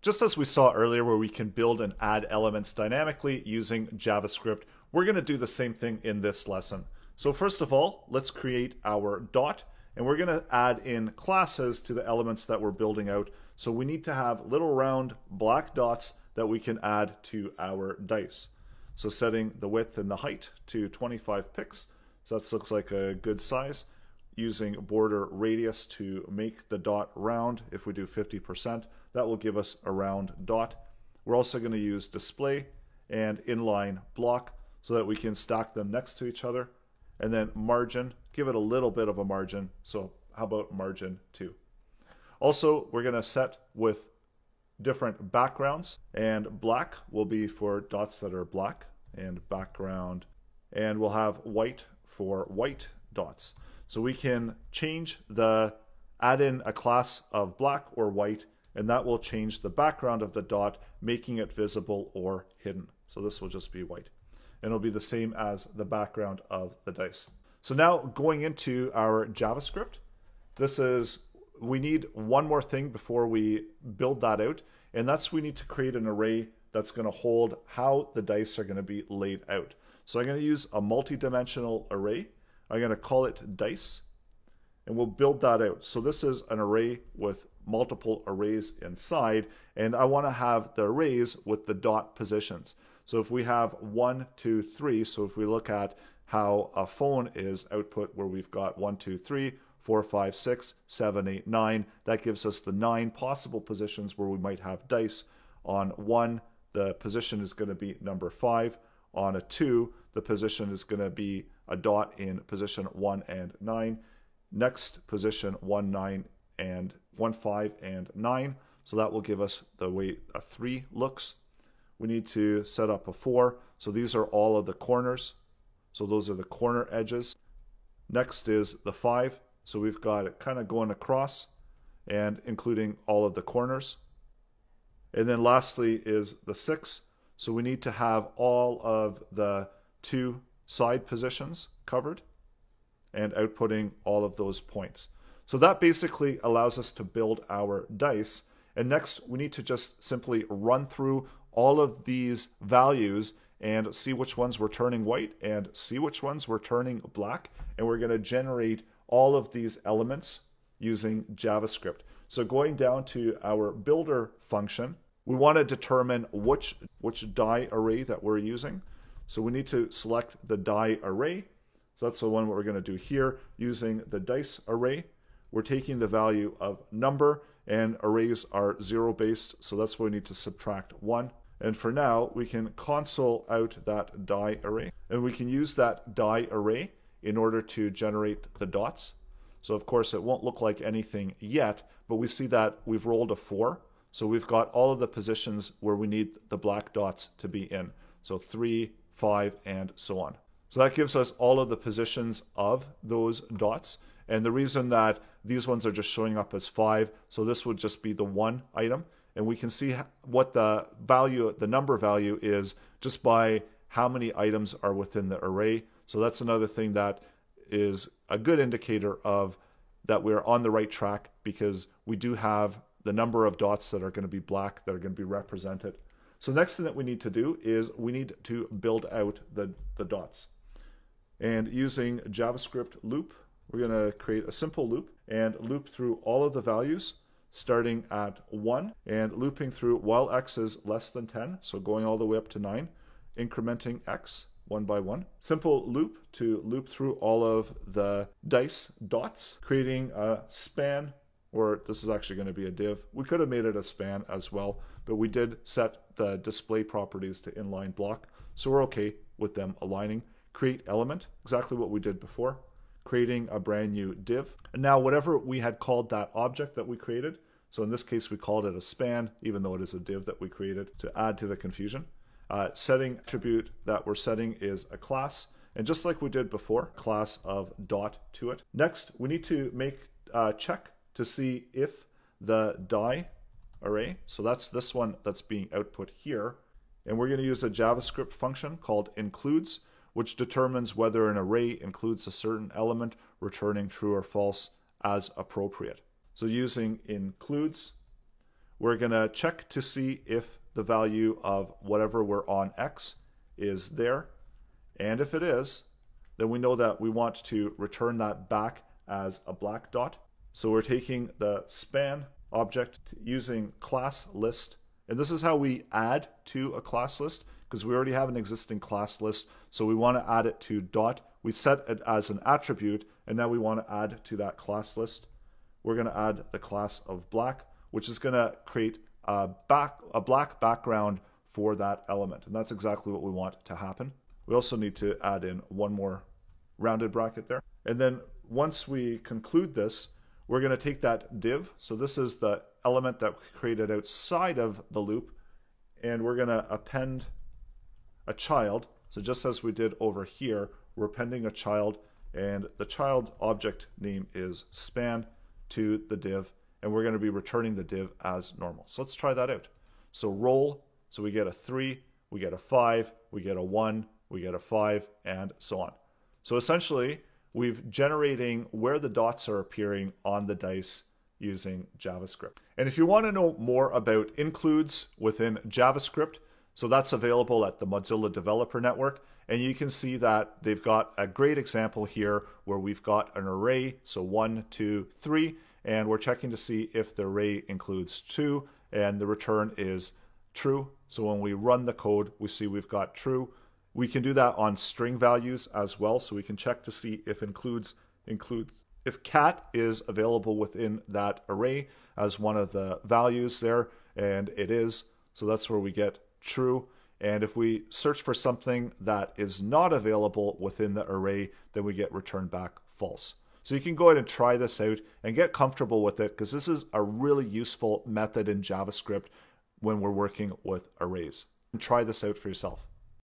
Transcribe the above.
Just as we saw earlier where we can build and add elements dynamically using JavaScript, we're going to do the same thing in this lesson. So first of all, let's create our dot, and we're going to add in classes to the elements that we're building out. So we need to have little round black dots that we can add to our dice. So setting the width and the height to 25 pixels. So that looks like a good size. Using border radius to make the dot round. If we do 50%, that will give us a round dot. We're also going to use display and inline block so that we can stack them next to each other. And then margin, give it a little bit of a margin. So how about margin 2? Also, we're going to set with different backgrounds, and black will be for dots that are black and background, and we'll have white for white dots. So we can add in a class of black or white, and that will change the background of the dot, making it visible or hidden. So this will just be white. And it'll be the same as the background of the dice. So now going into our JavaScript, we need one more thing before we build that out, and that's we need to create an array that's going to hold how the dice are going to be laid out. So I'm going to use a multi-dimensional array. I'm going to call it dice, and we'll build that out. So this is an array with multiple arrays inside, and I want to have the arrays with the dot positions. So if we have 1, 2, 3, so if we look at how a phone is output where we've got 1, 2, 3, 4, 5, 6, 7, 8, 9, that gives us the 9 possible positions where we might have dice. On 1, the position is going to be number 5. On a 2, the position is going to be a dot in position 1 and 9. Next position 1, 9 and 1, 5 and 9. So that will give us the way a 3 looks. We need to set up a 4. So these are all of the corners. So those are the corner edges. Next is the 5. So we've got it kind of going across and including all of the corners. And then lastly is the 6. So we need to have all of the 2 side positions covered and outputting all of those points. So that basically allows us to build our dice. And next we need to just simply run through all of these values and see which ones we're turning white and see which ones we're turning black. And we're going to generate all of these elements using JavaScript. So going down to our builder function, we want to determine which die array that we're using. So we need to select the die array. So that's the one we're going to do here using the dice array. We're taking the value of number, and arrays are 0 based, so that's why we need to subtract 1. And for now, we can console out that die array, and we can use that die array in order to generate the dots. So of course it won't look like anything yet, but we see that we've rolled a 4. So we've got all of the positions where we need the black dots to be in. So 3, 5, and so on. So that gives us all of the positions of those dots. And the reason that these ones are just showing up as 5, so this would just be the 1 item. And we can see what the number value is just by how many items are within the array. So that's another thing that is a good indicator of that we're on the right track, because we do have the number of dots that are going to be black that are going to be represented. So next thing that we need to do is we need to build out the dots. And using JavaScript loop, we're going to create a simple loop and loop through all of the values starting at 1 and looping through while x is less than 10, so going all the way up to 9, incrementing x 1 by 1. Simple loop to loop through all of the dice dots, creating a span, or this is actually going to be a div. We could have made it a span as well, but we did set the display properties to inline block, so we're okay with them aligning. Create element, exactly what we did before, creating a brand new div. And now whatever we had called that object that we created, so in this case we called it a span, even though it is a div that we created to add to the confusion. Setting attribute that we're setting is a class, and just like we did before, class of dot to it. Next, we need to make a check to see if the die array, so that's this one that's being output here, and we're going to use a JavaScript function called includes, which determines whether an array includes a certain element, returning true or false as appropriate. So using includes, we're going to check to see if the value of whatever we're on X is there. And if it is, then we know that we want to return that back as a black dot. So we're taking the span object using class list. And this is how we add to a class list, because we already have an existing class list. So we want to add it to dot. We set it as an attribute, and now we want to add to that class list. We're going to add the class of black, which is going to create a black background for that element. And that's exactly what we want to happen. We also need to add in one more rounded bracket there. And then once we conclude this, we're going to take that div. So this is the element that we created outside of the loop, and we're going to append a child. So just as we did over here, we're appending a child, and the child object name is span to the div, and we're going to be returning the div as normal. So let's try that out. So roll, so we get a 3, we get a 5, we get a 1, we get a 5, and so on. So essentially, we've generating where the dots are appearing on the dice using JavaScript. And if you want to know more about includes within JavaScript, so that's available at the Mozilla Developer Network. And you can see that they've got a great example here where we've got an array, so 1, 2, 3, and we're checking to see if the array includes 2, and the return is true. So when we run the code, we see we've got true. We can do that on string values as well, so we can check to see if includes. If cat is available within that array as one of the values there, and it is, so that's where we get true. And if we search for something that is not available within the array, then we get returned back false. So you can go ahead and try this out and get comfortable with it, because this is a really useful method in JavaScript when we're working with arrays. And try this out for yourself.